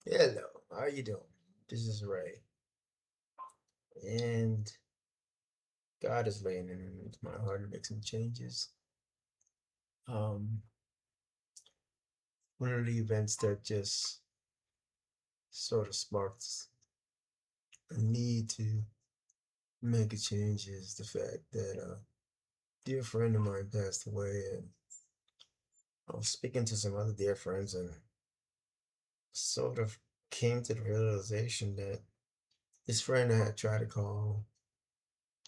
Hello, how you doing? This is Ray, and God is laying it into my heart to make some changes. Um, One of the events that just sort of sparked a need to make a change is the fact that a dear friend of mine passed away, and I was speaking to some other dear friends, and sort of came to the realization that this friend I had tried to call,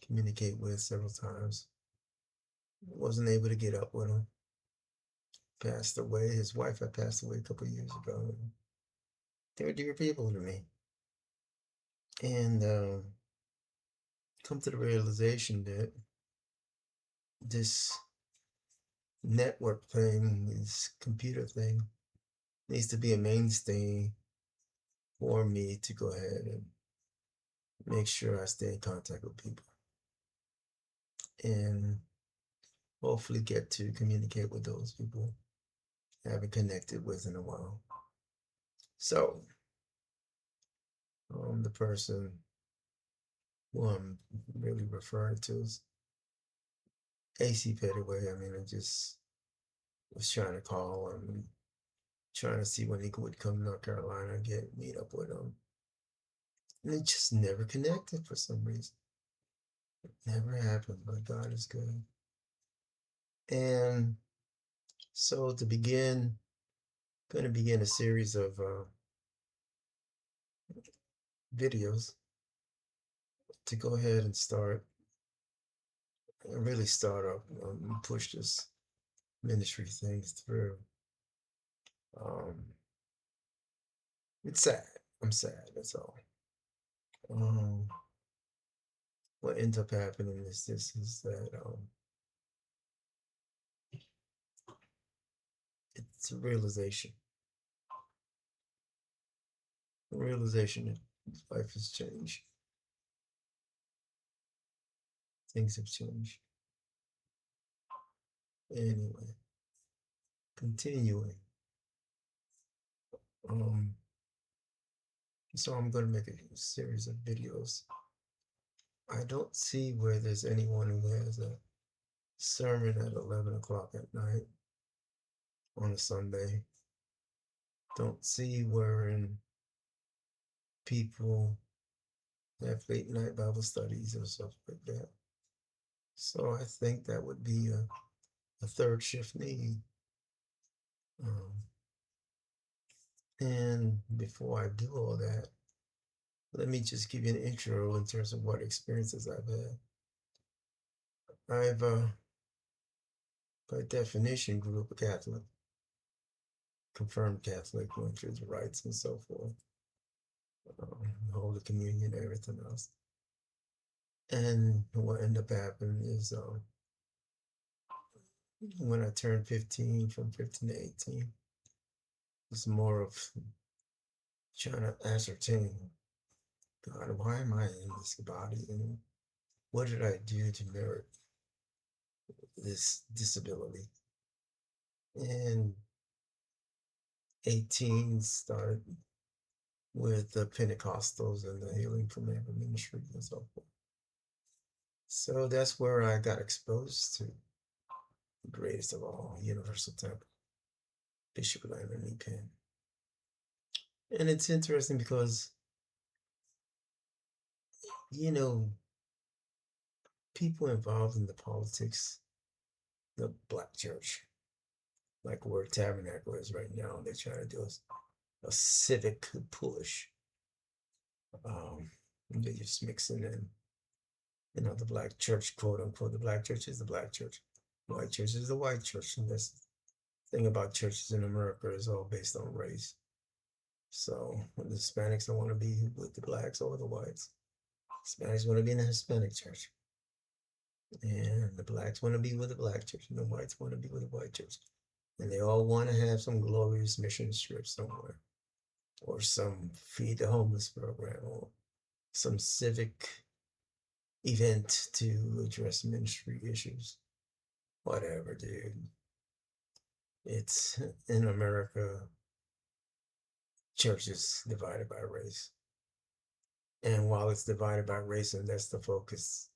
communicate with several times, wasn't able to get up with him. Passed away. His wife had passed away a couple of years ago. They were dear people to me. And come to the realization that this network thing, this computer thing, needs to be a mainstay for me to go ahead and make sure I stay in contact with people and hopefully get to communicate with those people I haven't connected with in a while. So, the person who I'm really referring to is AC Pettaway. I mean, I just was trying to call him, trying to see when he would come to North Carolina and get meet up with him. And it just never connected for some reason. Never happened, but God is good. And so to begin, going to begin a series of videos to go ahead and start and really start up and push this ministry things through. Um, it's sad. I'm sad. That's all. Um, what ends up happening is this: is that it's a realization that life has changed. Things have changed. Anyway, continuing. Um, so I'm going to make a series of videos. I don't see where there's anyone who has a sermon at 11 o'clock at night on a Sunday. Don't see wherein people have late night Bible studies or stuff like that. So I think that would be a third shift need. Um, and before I do all that, let me just give you an intro in terms of what experiences I've had. I've, by definition, grew up a Catholic, confirmed Catholic, went through the rites and so forth, Holy Communion, everything else. And what ended up happening is when I turned 15, from 15 to 18, it's more of trying to ascertain, God, why am I in this body? And what did I do to merit this disability? And 18 started with the Pentecostals and the Healing from Every Ministry and so forth. So that's where I got exposed to the greatest of all, Universal Temple, Bishop Leonard Penn. And it's interesting because, you know, people involved in the politics, the black church, like where Tabernacle is right now, they're trying to do a civic push. They're just mixing in, the black church, quote unquote. The black church is the black church. The white church is the white church. And this thing about churches in America is all based on race. So when the Hispanics don't want to be with the blacks or the whites, Hispanics want to be in the Hispanic church. And the blacks want to be with the black church, and the whites want to be with the white church. And they all want to have some glorious mission trip somewhere, or some feed the homeless program, or some civic event to address ministry issues. Whatever, dude. It's in America, church is divided by race. And while it's divided by race and that's the focus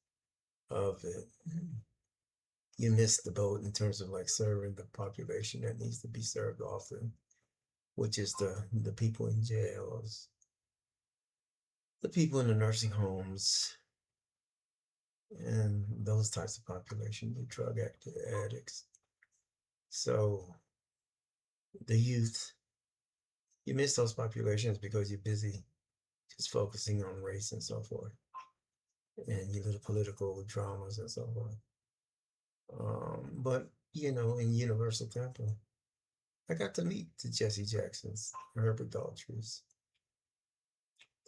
of it, you miss the boat in terms of like serving the population that needs to be served often, which is the people in jails, the people in the nursing homes, and those types of population, the addicts. So the youth, you miss those populations because you're busy just focusing on race and so forth, and your little political dramas and so forth. But in Universal Temple, I got to meet the Jesse Jacksons, the Herbert Daltrys,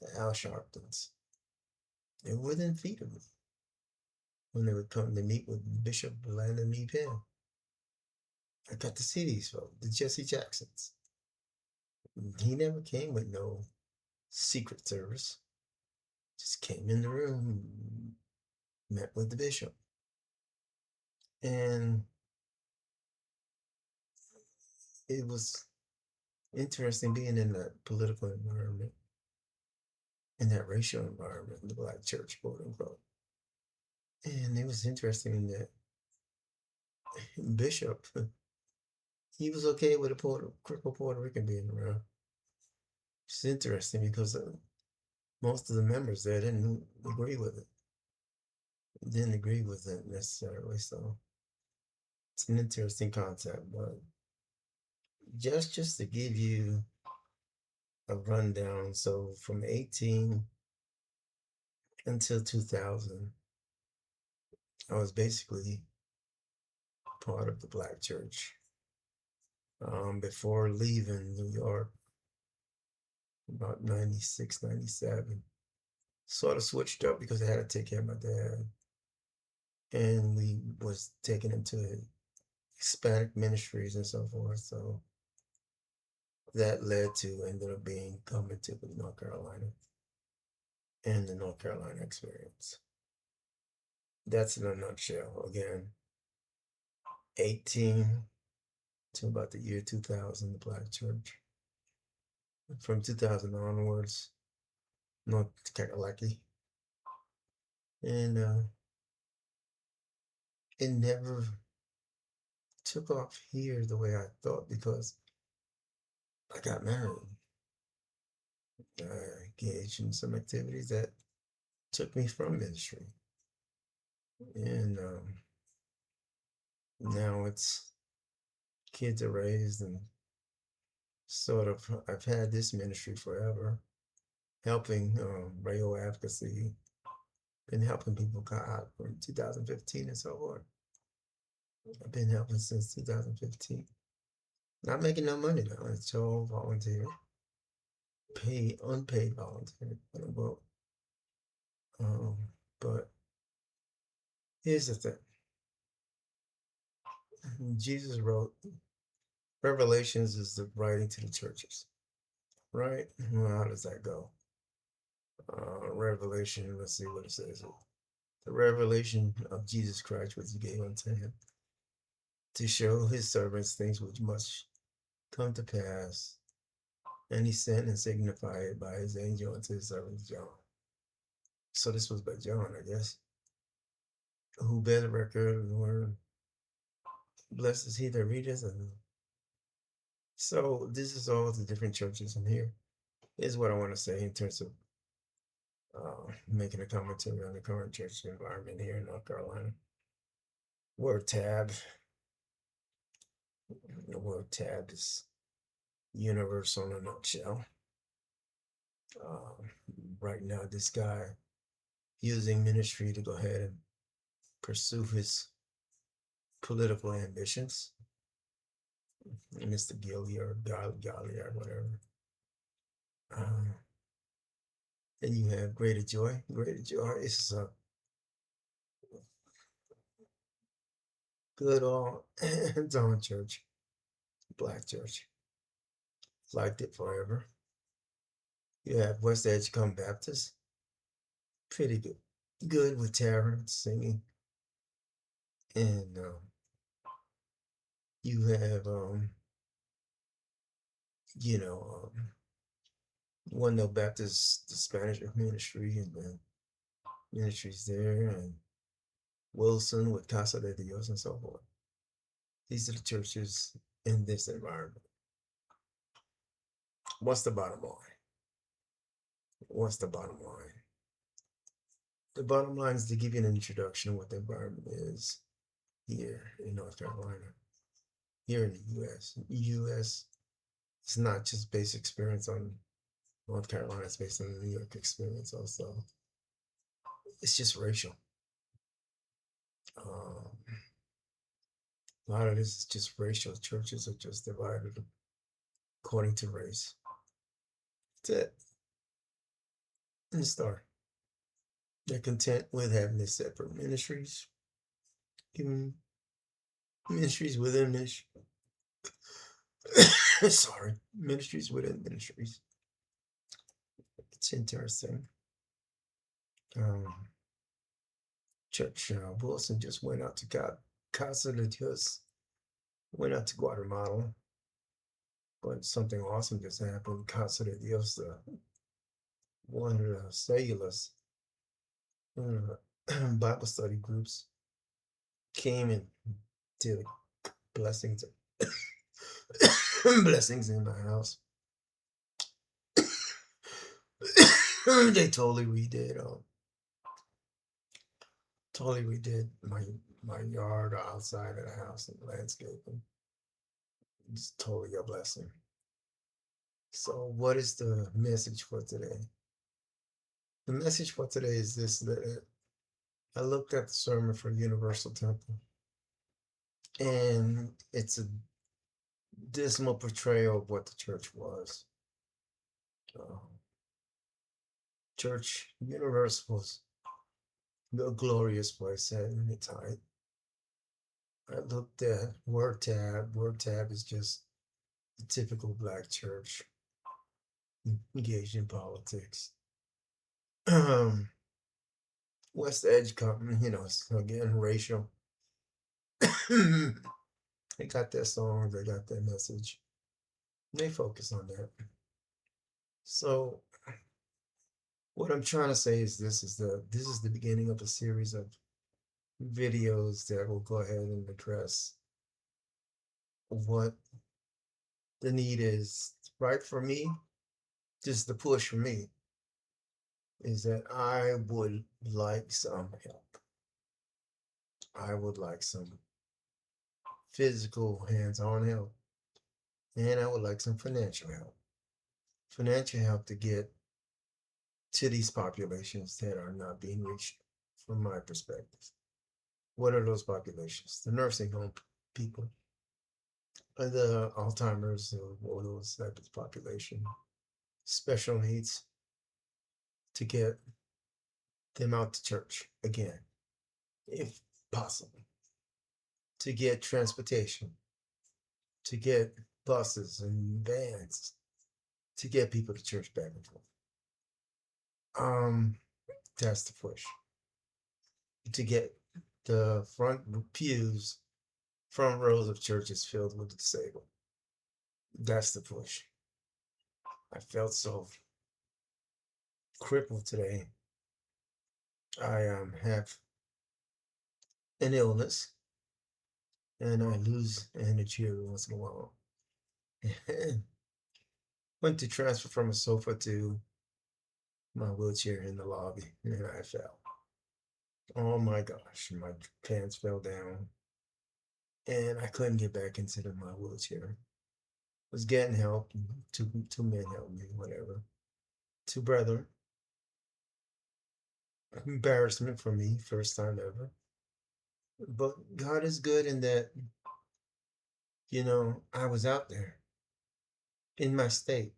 the Al Sharptons. They were within feet of me when they would come to meet with Bishop Landon E. Penn. I got to see these folks, the Jesse Jacksons. He never came with no secret service. Just came in the room, met with the bishop. And it was interesting being in that political environment, in that racial environment, the black church, quote unquote. And it was interesting that Bishop, he was okay with a crippled Puerto Rican being around. It's interesting because most of the members there didn't agree with it. Didn't agree with it necessarily. So it's an interesting concept. But just to give you a rundown, so from 18 until 2000, I was basically part of the black church. Before leaving New York, about 96, 97, sort of switched up because I had to take care of my dad. And we was taken into Hispanic ministries and so forth. So that led to ended up being coming to North Carolina and the North Carolina experience. That's in a nutshell. Again, 18 to about the year 2000, the black church. From 2000 onwards, North Carolina. And it never took off here the way I thought because I got married. I engaged in some activities that took me from ministry. And now it's kids are raised and sort of, I've had this ministry forever, helping racial advocacy, been helping people out from 2015 and so forth. I've been helping since 2015. Not making no money now. It's all volunteer, paid, unpaid volunteer, quote unquote. Um, but here's the thing. Jesus wrote, Revelations is the writing to the churches, right? Well, how does that go? Revelation, let's see what it says. The revelation of Jesus Christ, which he gave unto him, to show his servants things which must come to pass. And he sent and signified it by his angel unto his servant John. So this was by John, I guess, who bear the record of the word. Blessed is he that readeth. And so this is all the different churches in here. Is what I want to say in terms of making a commentary on the current church environment here in North Carolina. Word tab. The word tab is universal in a nutshell. Um, right now, this guy using ministry to go ahead and pursue his political ambitions. Mr. Gilliard, Galliard, whatever. Uh, then you have Greater Joy. Greater Joy is a good old Dawn church, black church. Liked it forever. You have West Edgecombe Baptist. Pretty good. Good with Tara singing. And you have, you know, Wendell Baptist, the Spanish ministry, and the ministries there, and Wilson with Casa de Dios and so forth. These are the churches in this environment. What's the bottom line? What's the bottom line? The bottom line is to give you an introduction of what the environment is here in North Carolina, here in the U.S. U.S. It's not just based experience on North Carolina; it's based on the New York experience also. It's just racial. Um, a lot of this is just racial. Churches are just divided according to race. That's it. And the start. They're content with having their separate ministries, even ministries within ministries. Sorry, ministries within ministries. It's interesting. Um, Church Wilson just went out to Casa de Dios, went out to Guatemala, but something awesome just happened. Casa de Dios, one of the cellulars, Bible study groups came and did blessings, blessings in my house. They totally redid my yard outside of the house and landscaping. It's totally a blessing. So, what is the message for today? The message for today is this: that I looked at the sermon for Universal Temple, and it's a dismal portrayal of what the church was. Uh, Church Universal was a glorious place at any time. I looked at Word Tab. Word Tab is just the typical black church engaged in politics. West Edge Company, it's again racial. They got their songs, they got their message. They focus on that. So what I'm trying to say is this is the beginning of a series of videos that will go ahead and address what the need is. Right, for me, just the push for me is that I would like some help. I would like some physical hands-on help, and I would like some financial help. Financial help to get to these populations that are not being reached from my perspective. What are those populations? The nursing home people, the Alzheimer's, or those types of population, special needs, to get them out to church again, if possible, to get transportation, to get buses and vans, to get people to church back and forth. Um, that's the push. To get the front rows of churches filled with the disabled. That's the push. I felt so crippled today. I have an illness and I lose energy every once in a while. Went to transfer from a sofa to my wheelchair in the lobby and I fell. Oh my gosh, my pants fell down and I couldn't get back into my wheelchair. Was getting help. Two men helped me, whatever. Two brethren. Embarrassment for me, first time ever. But God is good in that, I was out there in my state.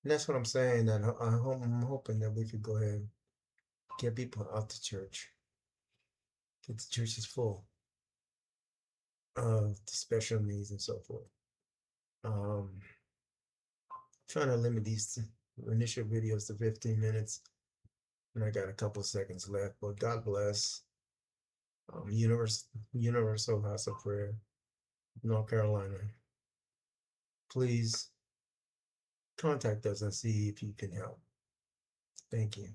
And that's what I'm saying. That I'm hoping that we could go ahead and get people out to church. Get the churches full of the special needs and so forth. Um, Trying to limit these initial videos to 15 minutes. And I got a couple seconds left. But God bless. Universal House of Prayer, North Carolina. Please contact us and see if you can help. Thank you.